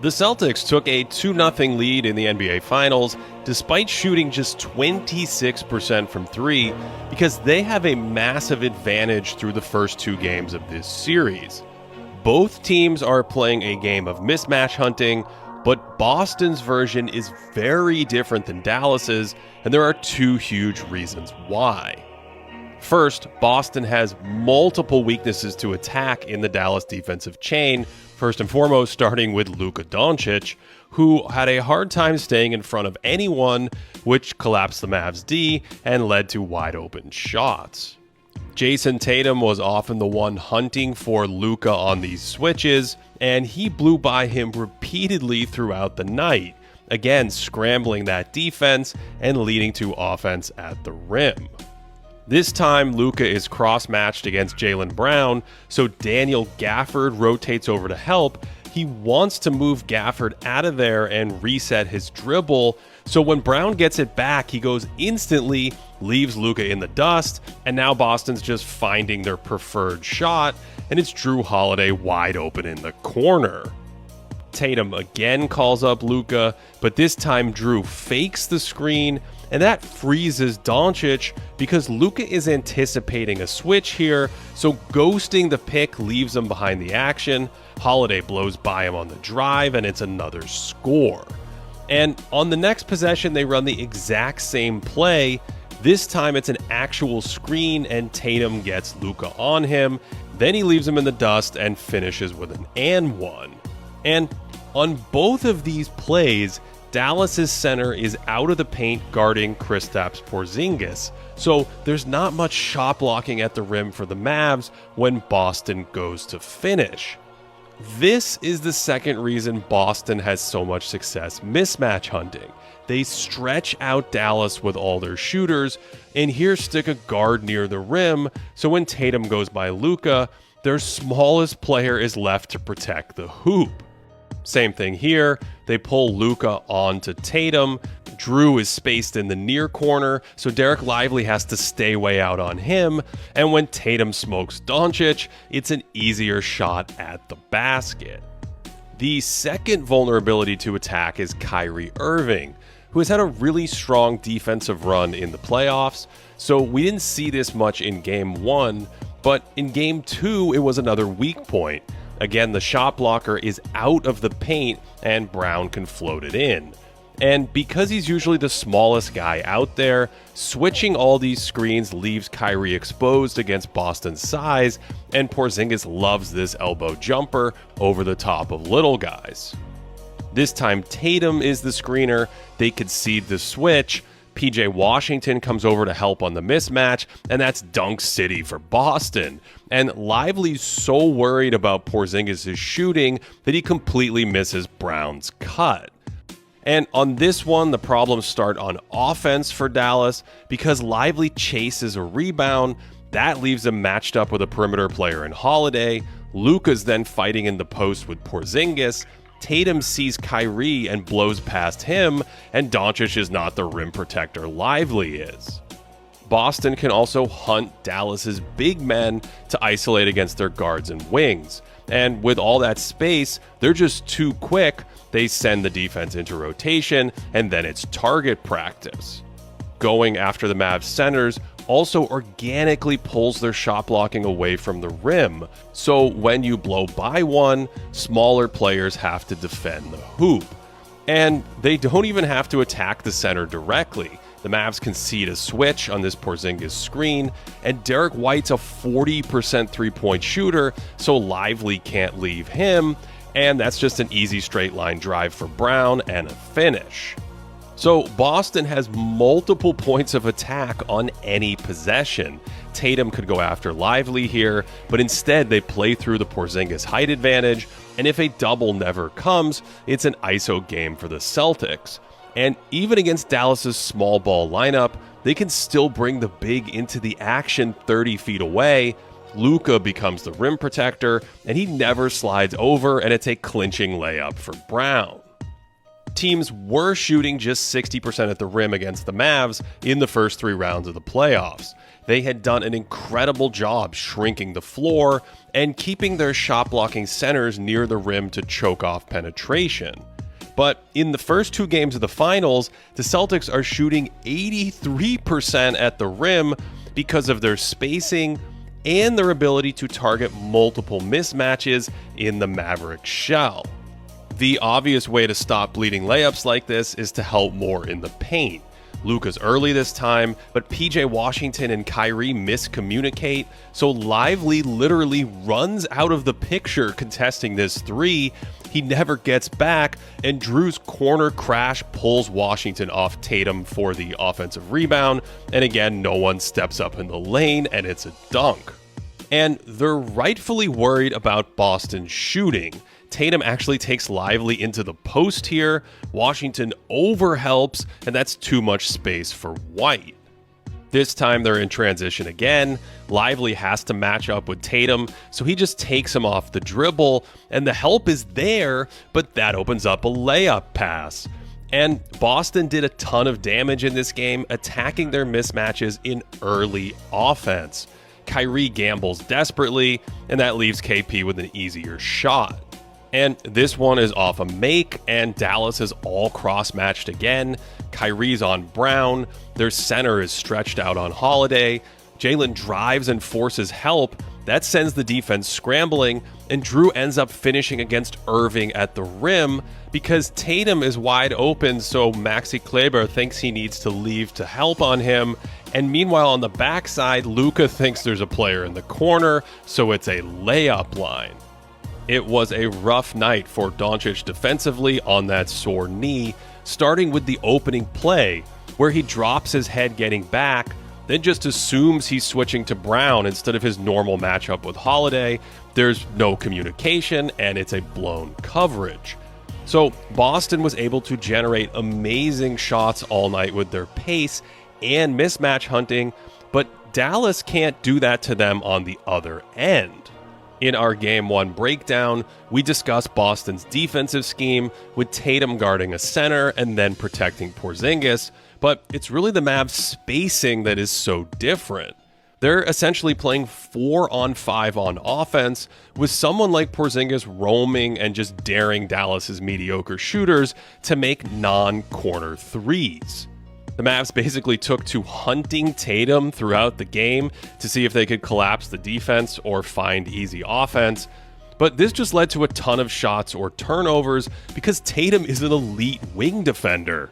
The Celtics took a 2-0 lead in the NBA Finals despite shooting just 26% from three because they have a massive advantage through the first two games of this series. Both teams are playing a game of mismatch hunting, but Boston's version is very different than Dallas's, and there are two huge reasons why. First, Boston has multiple weaknesses to attack in the Dallas defensive chain, first and foremost starting with Luka Doncic, who had a hard time staying in front of anyone, which collapsed the Mavs' D and led to wide open shots. Jason Tatum was often the one hunting for Luka on these switches, and he blew by him repeatedly throughout the night, again scrambling that defense and leading to offense at the rim. This time, Luka is cross-matched against Jaylen Brown, so Daniel Gafford rotates over to help. He wants to move Gafford out of there and reset his dribble, so when Brown gets it back, he goes instantly, leaves Luka in the dust, and now Boston's just finding their preferred shot, and it's Jrue Holiday wide open in the corner. Tatum again calls up Luka, but this time Jrue fakes the screen, and that freezes Doncic because Luka is anticipating a switch here, so ghosting the pick leaves him behind the action. Holiday blows by him on the drive, and it's another score. And on the next possession, they run the exact same play. This time it's an actual screen, and Tatum gets Luka on him. Then he leaves him in the dust and finishes with an and one. And on both of these plays, Dallas's center is out of the paint guarding Kristaps Porzingis, so there's not much shot blocking at the rim for the Mavs when Boston goes to finish. This is the second reason Boston has so much success mismatch hunting. They stretch out Dallas with all their shooters, and here stick a guard near the rim, so when Tatum goes by Luka, their smallest player is left to protect the hoop. Same thing here, they pull Luka onto Tatum. Jrue is spaced in the near corner, so Derek Lively has to stay way out on him, and when Tatum smokes Doncic, it's an easier shot at the basket. The second vulnerability to attack is Kyrie Irving, who has had a really strong defensive run in the playoffs, so we didn't see this much in Game 1, but in Game 2 it was another weak point. Again, the shot blocker is out of the paint and Brown can float it in. And because he's usually the smallest guy out there, switching all these screens leaves Kyrie exposed against Boston's size, and Porzingis loves this elbow jumper over the top of little guys. This time Tatum is the screener, they concede the switch, PJ Washington comes over to help on the mismatch, and that's dunk city for Boston. And Lively's so worried about Porzingis' shooting that he completely misses Brown's cut. And on this one, the problems start on offense for Dallas because Lively chases a rebound. That leaves him matched up with a perimeter player in Holiday. Luka's then fighting in the post with Porzingis. Tatum sees Kyrie and blows past him, and Doncic is not the rim protector Lively is. Boston can also hunt Dallas's big men to isolate against their guards and wings. And with all that space, they're just too quick. They send the defense into rotation, and then it's target practice. Going after the Mavs centers also organically pulls their shot blocking away from the rim. So when you blow by one, smaller players have to defend the hoop. And they don't even have to attack the center directly. The Mavs concede a switch on this Porzingis screen, and Derek White's a 40% three-point shooter, so Lively can't leave him, and that's just an easy straight-line drive for Brown and a finish. So Boston has multiple points of attack on any possession. Tatum could go after Lively here, but instead they play through the Porzingis height advantage, and if a double never comes, it's an ISO game for the Celtics. And even against Dallas's small ball lineup, they can still bring the big into the action 30 feet away. Luka becomes the rim protector, and he never slides over, and it's a clinching layup for Brown. Teams were shooting just 60% at the rim against the Mavs in the first 3 rounds of the playoffs. They had done an incredible job shrinking the floor and keeping their shot-blocking centers near the rim to choke off penetration. But in the first 2 games of the finals, the Celtics are shooting 83% at the rim because of their spacing and their ability to target multiple mismatches in the Maverick shell. The obvious way to stop bleeding layups like this is to help more in the paint. Luka's early this time, but PJ Washington and Kyrie miscommunicate, so Lively literally runs out of the picture contesting this 3. He never gets back, and Drew's corner crash pulls Washington off Tatum for the offensive rebound, and again, no one steps up in the lane, and it's a dunk. And they're rightfully worried about Boston's shooting. Tatum actually takes Lively into the post here. Washington overhelps, and that's too much space for White. This time they're in transition again. Lively has to match up with Tatum, so he just takes him off the dribble, and the help is there, but that opens up a layup pass. And Boston did a ton of damage in this game, attacking their mismatches in early offense. Kyrie gambles desperately, and that leaves KP with an easier shot. And this one is off a make, and Dallas is all cross-matched again. Kyrie's on Brown, their center is stretched out on Holiday. Jalen drives and forces help. That sends the defense scrambling, and Drew ends up finishing against Irving at the rim because Tatum is wide open, so Maxi Kleber thinks he needs to leave to help on him. And meanwhile, on the backside, Luka thinks there's a player in the corner, so it's a layup line. It was a rough night for Doncic defensively on that sore knee, starting with the opening play, where he drops his head getting back, then just assumes he's switching to Brown instead of his normal matchup with Holiday. There's no communication, and it's a blown coverage. So Boston was able to generate amazing shots all night with their pace and mismatch hunting, but Dallas can't do that to them on the other end. In our Game 1 breakdown, we discuss Boston's defensive scheme with Tatum guarding a center and then protecting Porzingis, but it's really the Mavs spacing that is so different. They're essentially playing 4-on-5 on offense, with someone like Porzingis roaming and just daring Dallas's mediocre shooters to make non-corner threes. The Mavs basically took to hunting Tatum throughout the game to see if they could collapse the defense or find easy offense, but this just led to a ton of shots or turnovers because Tatum is an elite wing defender.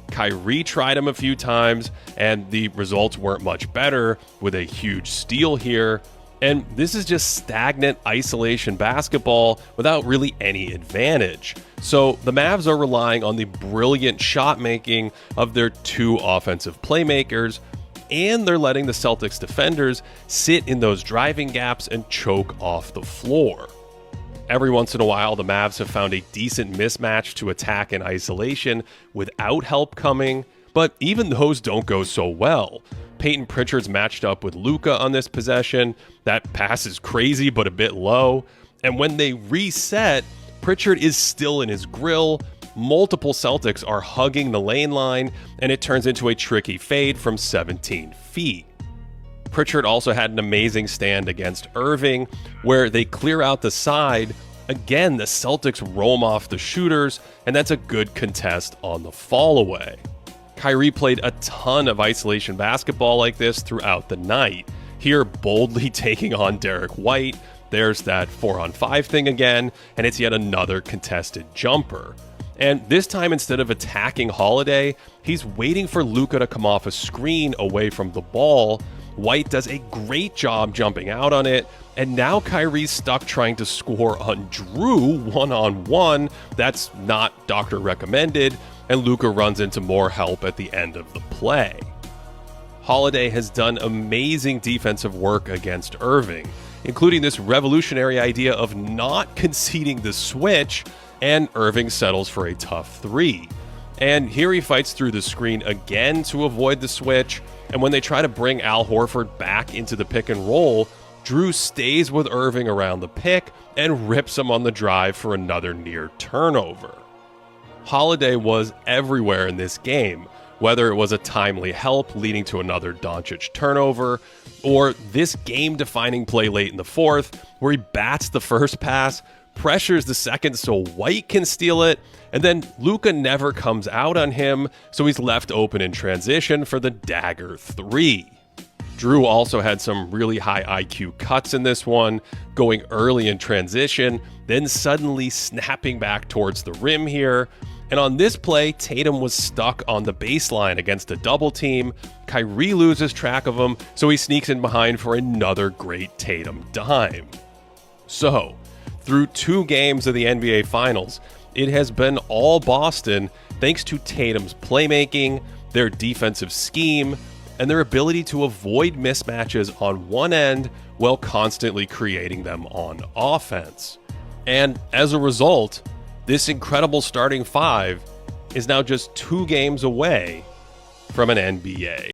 Kyrie tried him a few times, and the results weren't much better with a huge steal here. And this is just stagnant isolation basketball without really any advantage. So the Mavs are relying on the brilliant shot making of their 2 offensive playmakers, and they're letting the Celtics defenders sit in those driving gaps and choke off the floor. Every once in a while, the Mavs have found a decent mismatch to attack in isolation without help coming, but even those don't go so well. Peyton Pritchard's matched up with Luka on this possession. That pass is crazy but a bit low. And when they reset, Pritchard is still in his grill. Multiple Celtics are hugging the lane line, and it turns into a tricky fade from 17 feet. Pritchard also had an amazing stand against Irving, where they clear out the side. Again, the Celtics roam off the shooters, and that's a good contest on the fall away. Kyrie played a ton of isolation basketball like this throughout the night, here boldly taking on Derek White. There's that 4-on-5 thing again, and it's yet another contested jumper. And this time, instead of attacking Holiday, he's waiting for Luka to come off a screen away from the ball. White does a great job jumping out on it, and now Kyrie's stuck trying to score on Drew one-on-one. That's not doctor recommended, and Luka runs into more help at the end of the play. Holiday has done amazing defensive work against Irving, including this revolutionary idea of not conceding the switch, and Irving settles for a tough 3. And here he fights through the screen again to avoid the switch, and when they try to bring Al Horford back into the pick and roll, Drew stays with Irving around the pick and rips him on the drive for another near turnover. Holiday was everywhere in this game, whether it was a timely help leading to another Doncic turnover, or this game-defining play late in the fourth where he bats the first pass, pressures the second so White can steal it, and then Luka never comes out on him, so he's left open in transition for the dagger three. Drew also had some really high IQ cuts in this one, going early in transition, then suddenly snapping back towards the rim here. And on this play, Tatum was stuck on the baseline against a double team. Kyrie loses track of him, so he sneaks in behind for another great Tatum dime. So, through 2 games of the NBA Finals, it has been all Boston thanks to Tatum's playmaking, their defensive scheme, and their ability to avoid mismatches on one end while constantly creating them on offense. And as a result, this incredible starting 5 is now just 2 games away from an NBA